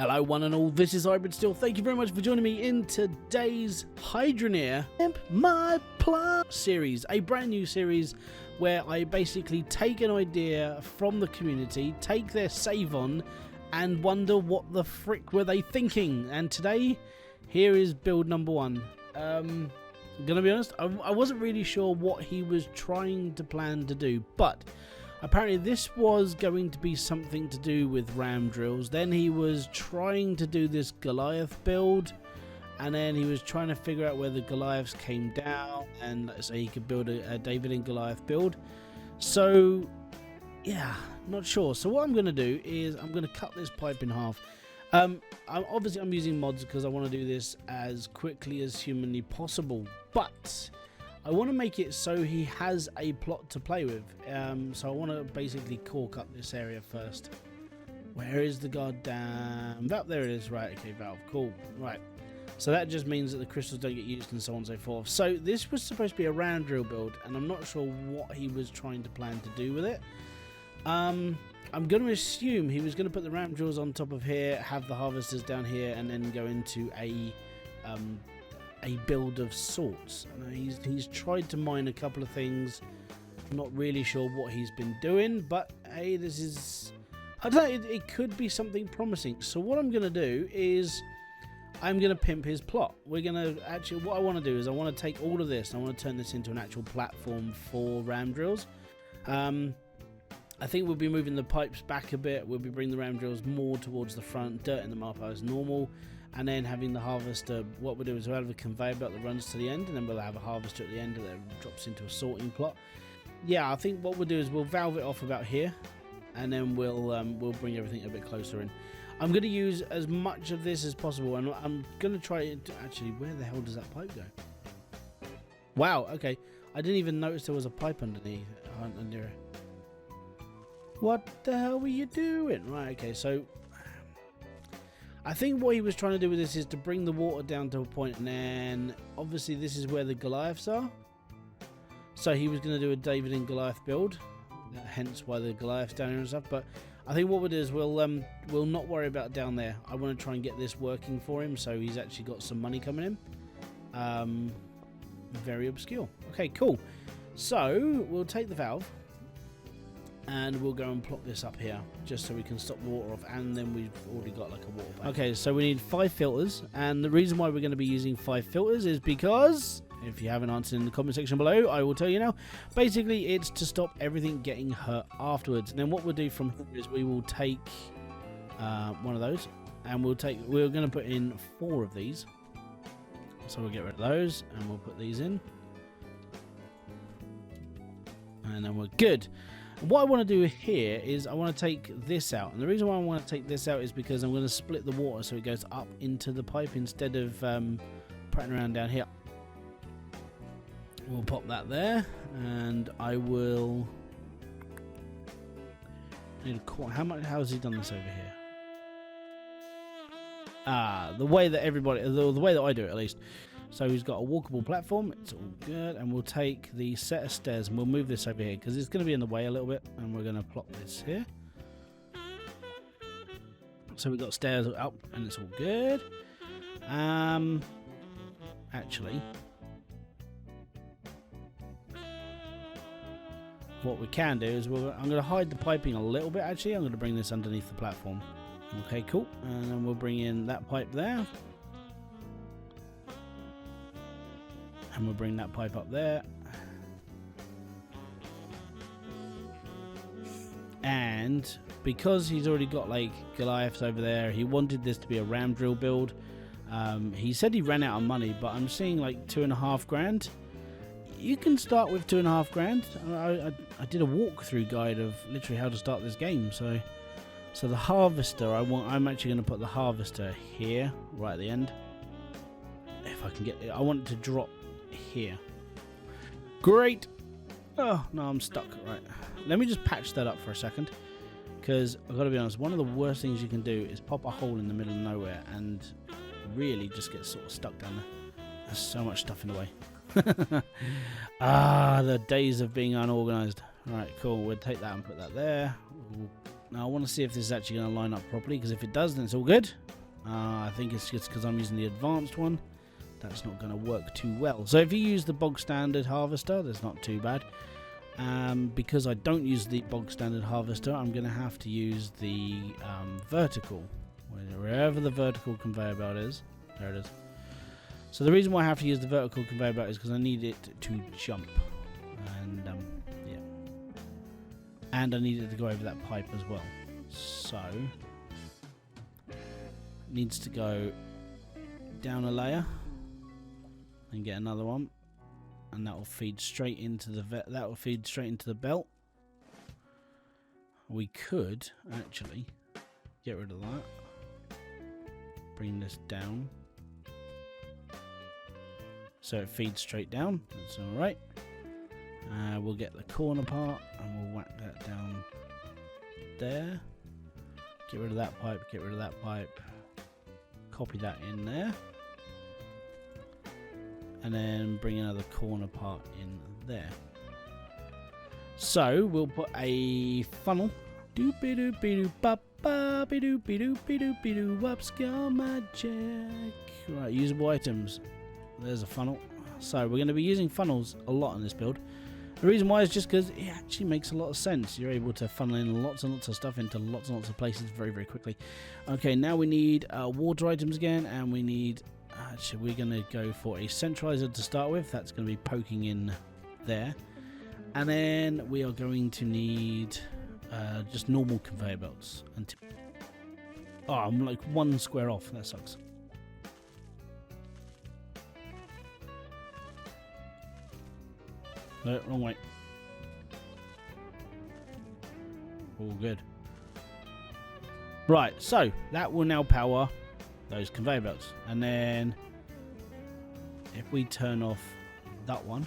Hello one and all, this is Hybridsteel. Thank you very much for joining me in today's Hydroneer Pimp My Plot series, a brand new series where I basically take an idea from the community, take their save on, and wonder what the frick were they thinking. And today, here is build number one. I'm gonna be honest, I wasn't really sure what he was trying to plan to do, but apparently this was going to be something to do with ram drills. Then he was trying to do this Goliath build, and then he was trying to figure out where the Goliaths came down, and so he could build a David and Goliath build. So yeah, not sure. So what I'm going to do is I'm going to cut this pipe in half. Obviously I'm using mods because I want to do this as quickly as humanly possible, but I want to make it so he has a plot to play with. So I want to basically cork up this area first. Where is the goddamn valve? There it is. Right, okay, valve. Cool. Right. So that just means that the crystals don't get used and so on and so forth. So this was supposed to be a round drill build, and I'm not sure what he was trying to plan to do with it. I'm going to assume he was going to put the ramp drills on top of here, have the harvesters down here, and then go into a build of sorts. He's tried to mine a couple of things. I'm not really sure what he's been doing, but hey, this is, I don't know, it could be something promising. So what I'm going to do is I'm going to pimp his plot. We're going to actually, what I want to do is I want to take all of this and I want to turn this into an actual platform for ram drills. I think we'll be moving the pipes back a bit. We'll be bringing the ram drills more towards the front, dirting them up as normal, and then having the harvester. What we'll do is we'll have a conveyor belt that runs to the end, and then we'll have a harvester at the end that drops into a sorting plot. Yeah, I think what we'll do is we'll valve it off about here, and then we'll bring everything a bit closer in. I'm going to use as much of this as possible, and I'm going to try to actually. Where the hell does that pipe go? Wow. Okay, I didn't even notice there was a pipe underneath under it. What the hell were you doing? Right, okay, so I think what he was trying to do with this is to bring the water down to a point, and then obviously this is where the Goliaths are. So he was going to do a David and Goliath build, hence why the Goliaths down here and stuff. But I think what we'll do is we'll not worry about down there. I want to try and get this working for him, so he's actually got some money coming in. Very obscure. Okay, cool. So we'll take the valve, and we'll go and plop this up here just so we can stop the water off, and then we've already got like a water pipe. Okay, so we need 5 filters, and the reason why we're going to be using 5 filters is because, if you haven't answered in the comment section below, I will tell you now. Basically, it's to stop everything getting hurt afterwards. And then what we'll do from here is we will take one of those, and we're going to put in 4 of these. So we'll get rid of those, and we'll put these in, and then we're good. What I want to do here is I want to take this out, and the reason why I want to take this out is because I'm going to split the water so it goes up into the pipe instead of putting around down here. We'll pop that there, and I will need a quarter. How has he done this over here? The way that everybody, the way that I do it at least. So he's got a walkable platform, it's all good, and we'll take the set of stairs and we'll move this over here because it's going to be in the way a little bit, and we're going to plop this here. So we've got stairs up and it's all good. Actually, what we can do is I'm going to hide the piping a little bit. Actually, I'm going to bring this underneath the platform. Okay, cool, and then we'll bring in that pipe there. And we'll bring that pipe up there. And because he's already got like Goliaths over there, he wanted this to be a ram drill build. He said he ran out of money, but I'm seeing like 2.5 grand. You can start with 2.5 grand. I did a walkthrough guide of literally how to start this game. So the harvester, I'm actually going to put the harvester here, right at the end. If I can get it, I want it to drop here. Great. Oh no, I'm stuck. Right, let me just patch that up for a second, because I've got to be honest, one of the worst things you can do is pop a hole in the middle of nowhere and really just get sort of stuck down there. There's so much stuff in the way. The days of being unorganized. Right, cool, we'll take that and put that there. We'll Now I want to see if this is actually going to line up properly, because if it does, then it's all good. I think it's just because I'm using the advanced one. That's not going to work too well. So if you use the bog standard harvester, that's not too bad. Because I don't use the bog standard harvester, I'm going to have to use the vertical. Wherever the vertical conveyor belt is. There it is. So the reason why I have to use the vertical conveyor belt is because I need it to jump. And yeah. And I need it to go over that pipe as well. So it needs to go down a layer and get another one, and that will feed straight into the belt. We could actually get rid of that. Bring this down so it feeds straight down. That's alright. We'll get the corner part and we'll whack that down there. Get rid of that pipe, get rid of that pipe. Copy that in there. And then bring another corner part in there. So we'll put a funnel. Upscale magic. Right, usable items. There's a funnel. So we're going to be using funnels a lot in this build. The reason why is just because it actually makes a lot of sense. You're able to funnel in lots and lots of stuff into lots and lots of places very, very quickly. Okay, now we need water items again, and we need... Actually, we're going to go for a centralizer to start with. That's going to be poking in there. And then we are going to need just normal conveyor belts. Oh, I'm like one square off. That sucks. No, wrong way. All good. Right, so that will now power those conveyor belts. And then if we turn off that one,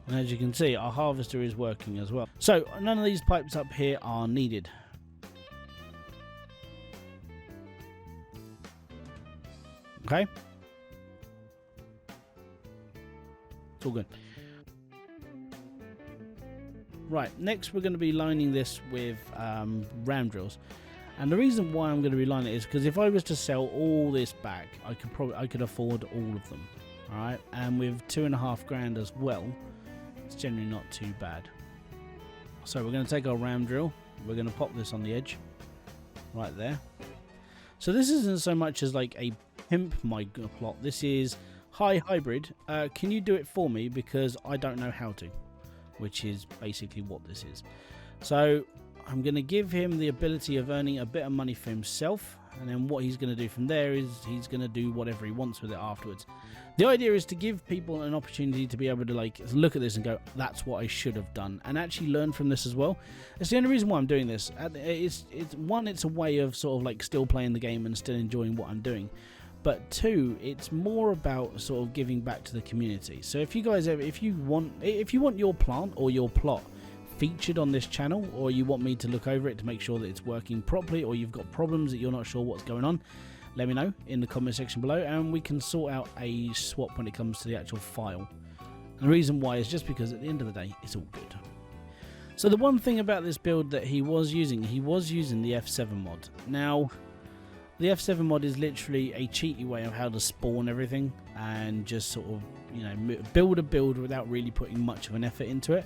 and as you can see, our harvester is working as well. So none of these pipes up here are needed. Okay. It's all good. Right, next we're going to be lining this with ram drills. And the reason why I'm going to be lining it is because if I was to sell all this back, I could afford all of them. Alright, and with $2,500 as well, it's generally not too bad. So we're going to take our ram drill, we're going to pop this on the edge, right there. So this isn't so much as like a Pimp My Plot, this is, hi hybrid, can you do it for me because I don't know how to, which is basically what this is. So I'm going to give him the ability of earning a bit of money for himself, and then what he's going to do from there is he's going to do whatever he wants with it afterwards. The idea is to give people an opportunity to be able to like look at this and go, that's what I should have done, and actually learn from this as well. It's the only reason why I'm doing this. It's a way of sort of like still playing the game and still enjoying what I'm doing. But two, it's more about sort of giving back to the community. So if you guys ever, if you want your plant or your plot featured on this channel, or you want me to look over it to make sure that it's working properly, or you've got problems that you're not sure what's going on, let me know in the comment section below, and we can sort out a swap when it comes to the actual file. And the reason why is just because at the end of the day, it's all good. So the one thing about this build that he was using the F7 mod. Now, the F7 mod is literally a cheaty way of how to spawn everything and just sort of, you know, build a build without really putting much of an effort into it.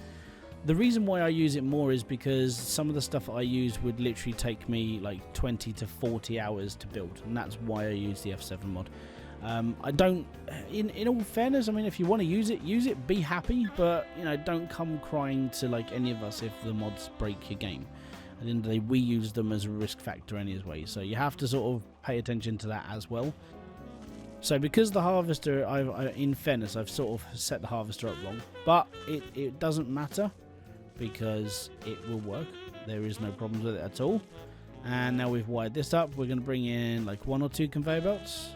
The reason why I use it more is because some of the stuff I use would literally take me like 20 to 40 hours to build, and that's why I use the F7 mod. I don't, in all fairness, I mean, if you want to use it, be happy, but, you know, don't come crying to like any of us if the mods break your game. At the end of the day, we use them as a risk factor anyway, so you have to sort of pay attention to that as well. So because the harvester, in fairness, I've sort of set the harvester up wrong, but it doesn't matter because it will work. There is no problems with it at all. And now we've wired this up, we're going to bring in like 1 or 2 conveyor belts.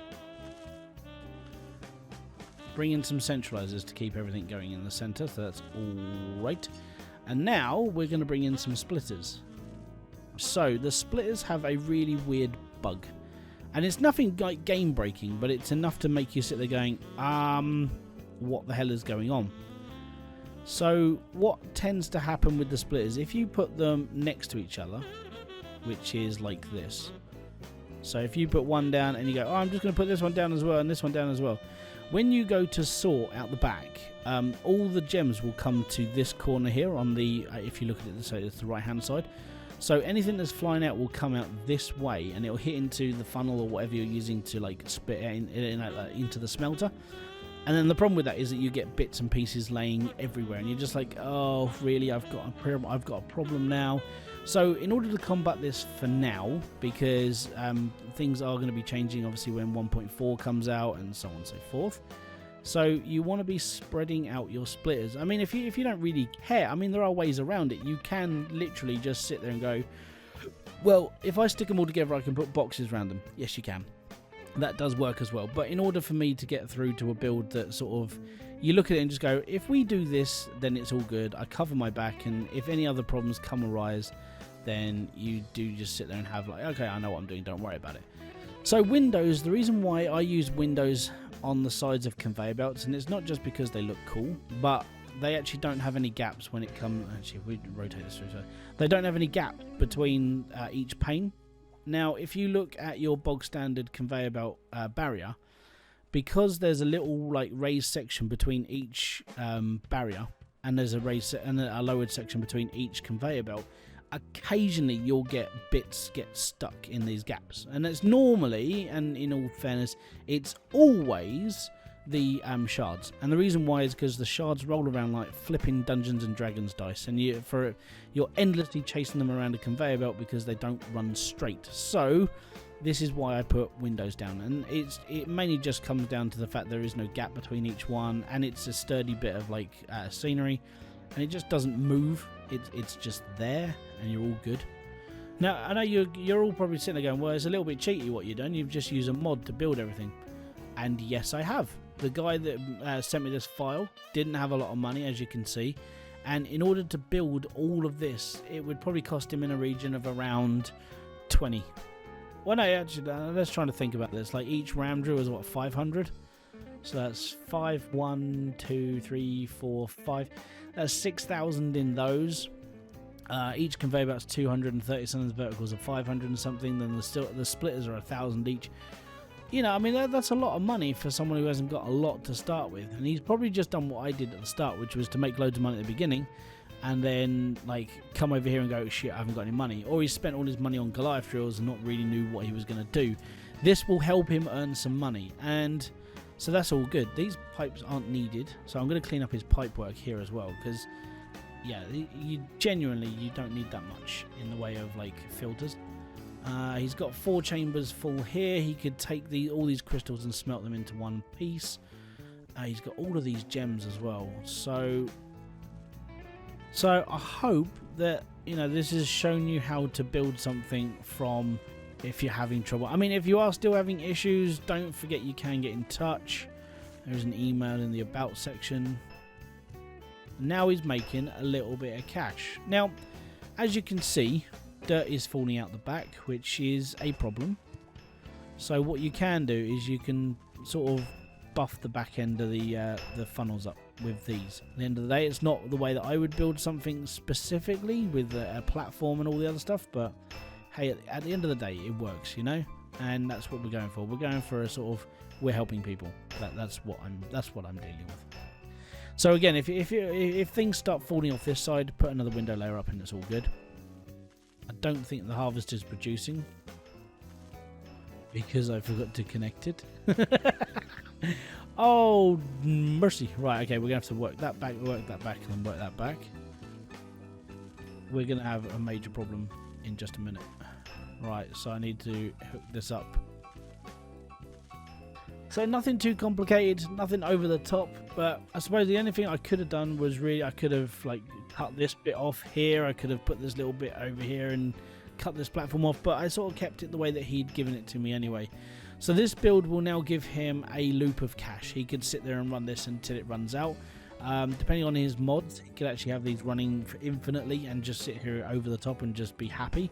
Bring in some centralizers to keep everything going in the center, so that's all right. And now we're going to bring in some splitters. So the splitters have a really weird bug. And it's nothing like game breaking, but it's enough to make you sit there going, what the hell is going on? So what tends to happen with the splitters, if you put them next to each other, which is like this. So if you put one down and you go, oh, I'm just going to put this one down as well and this one down as well. When you go to sort out the back, all the gems will come to this corner here on the, if you look at it, so it's the right hand side. So anything that's flying out will come out this way and it'll hit into the funnel or whatever you're using to like spit it into the smelter. And then the problem with that is that you get bits and pieces laying everywhere, and you're just like, oh, really? I've got a problem now. So in order to combat this for now, because things are going to be changing, obviously, when 1.4 comes out and so on and so forth. So you want to be spreading out your splitters. I mean, if you don't really care, I mean, there are ways around it. You can literally just sit there and go, well, if I stick them all together, I can put boxes around them. Yes, you can. That does work as well. But in order for me to get through to a build that sort of, you look at it and just go, if we do this, then it's all good. I cover my back, and if any other problems come arise, then you do just sit there and have like, okay, I know what I'm doing, don't worry about it. So windows, the reason why I use windows on the sides of conveyor belts, and it's not just because they look cool, but they actually don't have any gaps when it comes, actually we rotate this through, so they don't have any gap between each pane. Now, if you look at your bog standard conveyor belt barrier, because there's a little like raised section between each barrier, and there's a raised and a lowered section between each conveyor belt, occasionally you'll get bits get stuck in these gaps, and it's normally, and in all fairness, it's always the shards. And the reason why is because the shards roll around like flipping Dungeons and Dragons dice, and you're endlessly chasing them around a conveyor belt because they don't run straight. So this is why I put windows down, and it mainly just comes down to the fact there is no gap between each one, and it's a sturdy bit of like scenery, and it just doesn't move. It's just there, and you're all good. Now I know you're all probably sitting there going, well, it's a little bit cheaty what you've done. You've just used a mod to build everything. And yes, I have. The guy that sent me this file didn't have a lot of money, as you can see, and in order to build all of this, it would probably cost him in a region of around 20. Well, no, actually, let's try to think about this. Like, each ram drill is what, 500? So that's 5, 1, 2, 3, 4, 5. That's 6,000 in those. Each conveyor belt's 230, some of the verticals are 500 and something. Then the splitters are 1,000 each. You know, I mean, that's a lot of money for someone who hasn't got a lot to start with. And he's probably just done what I did at the start, which was to make loads of money at the beginning, and then, like, come over here and go, shit, I haven't got any money. Or he spent all his money on Goliath drills and not really knew what he was going to do. This will help him earn some money. And so that's all good. These pipes aren't needed. So I'm going to clean up his pipe work here as well, because, yeah, you don't need that much in the way of, like, filters. He's got 4 chambers full here. He could take all these crystals and smelt them into one piece. He's got all of these gems as well. So I hope that, you know, this has shown you how to build something from if you're having trouble. I mean, if you are still having issues, don't forget you can get in touch. There's an email in the about section. Now he's making a little bit of cash. Now, as you can see, dirt is falling out the back, which is a problem. So what you can do is you can sort of buff the back end of the funnels up with these. At the end of the day, it's not the way that I would build something specifically with a platform and all the other stuff, but hey, at the end of the day, it works, you know, and that's what we're going for. We're going for a sort of, we're helping people. That's what I'm dealing with. So again, if things start falling off this side, put another window layer up and it's all good. I don't think the harvester's producing because I forgot to connect it. Oh, mercy. Right, okay, we're going to have to work that back, and then work that back. We're going to have a major problem in just a minute. Right, so I need to hook this up. So nothing too complicated, nothing over the top, but I suppose the only thing I could have done was I could have like cut this bit off here, I could have put this little bit over here and cut this platform off, but I sort of kept it the way that he'd given it to me anyway. So this build will now give him a loop of cash. He could sit there and run this until it runs out. Depending on his mods, he could actually have these running for infinitely and just sit here over the top and just be happy.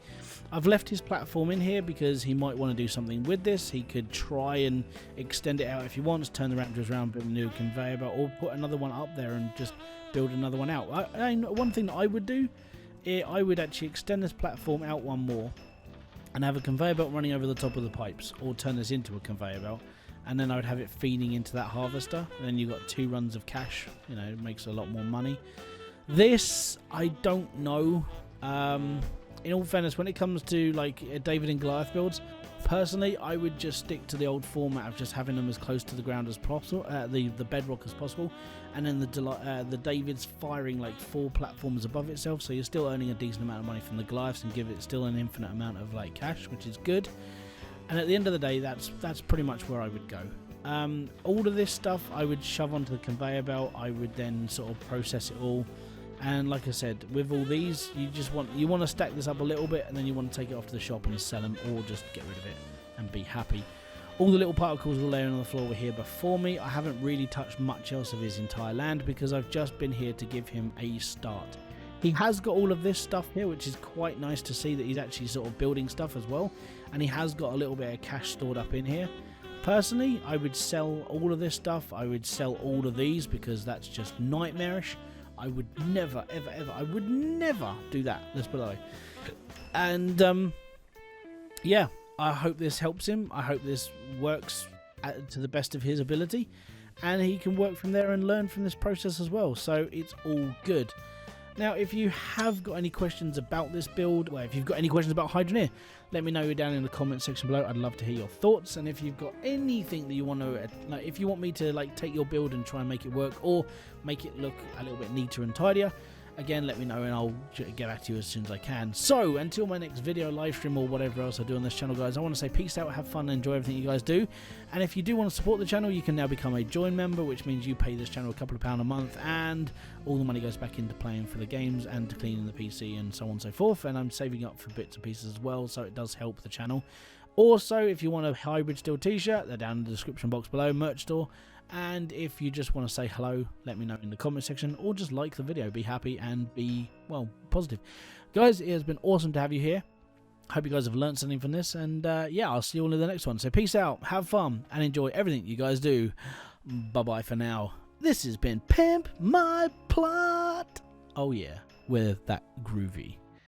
I've left his platform in here because he might want to do something with this. He could try and extend it out if he wants, turn the raptors around, put a new conveyor belt, or put another one up there and just build another one out. One thing that I would do, I would actually extend this platform out one more and have a conveyor belt running over the top of the pipes, or turn this into a conveyor belt, and then I would have it feeding into that harvester, and then you've got 2 runs of cash. You know, it makes a lot more money. This, I don't know. In all fairness, when it comes to like David and Goliath builds, personally, I would just stick to the old format of just having them as close to the ground as possible, the bedrock as possible, and then the David's firing like 4 platforms above itself, so you're still earning a decent amount of money from the Goliaths and give it still an infinite amount of like cash, which is good. And at the end of the day, that's pretty much where I would go. All of this stuff I would shove onto the conveyor belt. I would then sort of process it all. And like I said, with all these, you want to stack this up a little bit, and then you want to take it off to the shop and sell them, or just get rid of it and be happy. All the little particles were laying on the floor were here before me. I haven't really touched much else of his entire land because I've just been here to give him a start. He has got all of this stuff here, which is quite nice to see that he's actually sort of building stuff as well. And he has got a little bit of cash stored up in here. Personally, I would sell all of this stuff. I would sell all of these because that's just nightmarish. I would never, ever, ever, I would never do that. Let's put it that way. And, yeah, I hope this helps him. I hope this works to the best of his ability. And he can work from there and learn from this process as well. So it's all good. Now, if you have got any questions about this build, well, if you've got any questions about Hydroneer, let me know down in the comment section below. I'd love to hear your thoughts. And if you've got anything that you want to, like, if you want me to like take your build and try and make it work, or make it look a little bit neater and tidier, again, let me know and I'll get back to you as soon as I can. So, until my next video, live stream, or whatever else I do on this channel, guys, I want to say peace out, have fun, and enjoy everything you guys do. And if you do want to support the channel, you can now become a join member, which means you pay this channel a couple of pounds a month, and all the money goes back into playing for the games and to cleaning the PC and so on and so forth. And I'm saving up for bits and pieces as well, so it does help the channel. Also, if you want a Hybridsteel t-shirt, they're down in the description box below, merch store. And if you just want to say hello, let me know in the comment section, or just like the video. Be happy and be, well, positive. Guys, it has been awesome to have you here. Hope you guys have learned something from this. And yeah, I'll see you all in the next one. So peace out, have fun, and enjoy everything you guys do. Bye-bye for now. This has been Pimp My Plot. Oh yeah, with that groovy.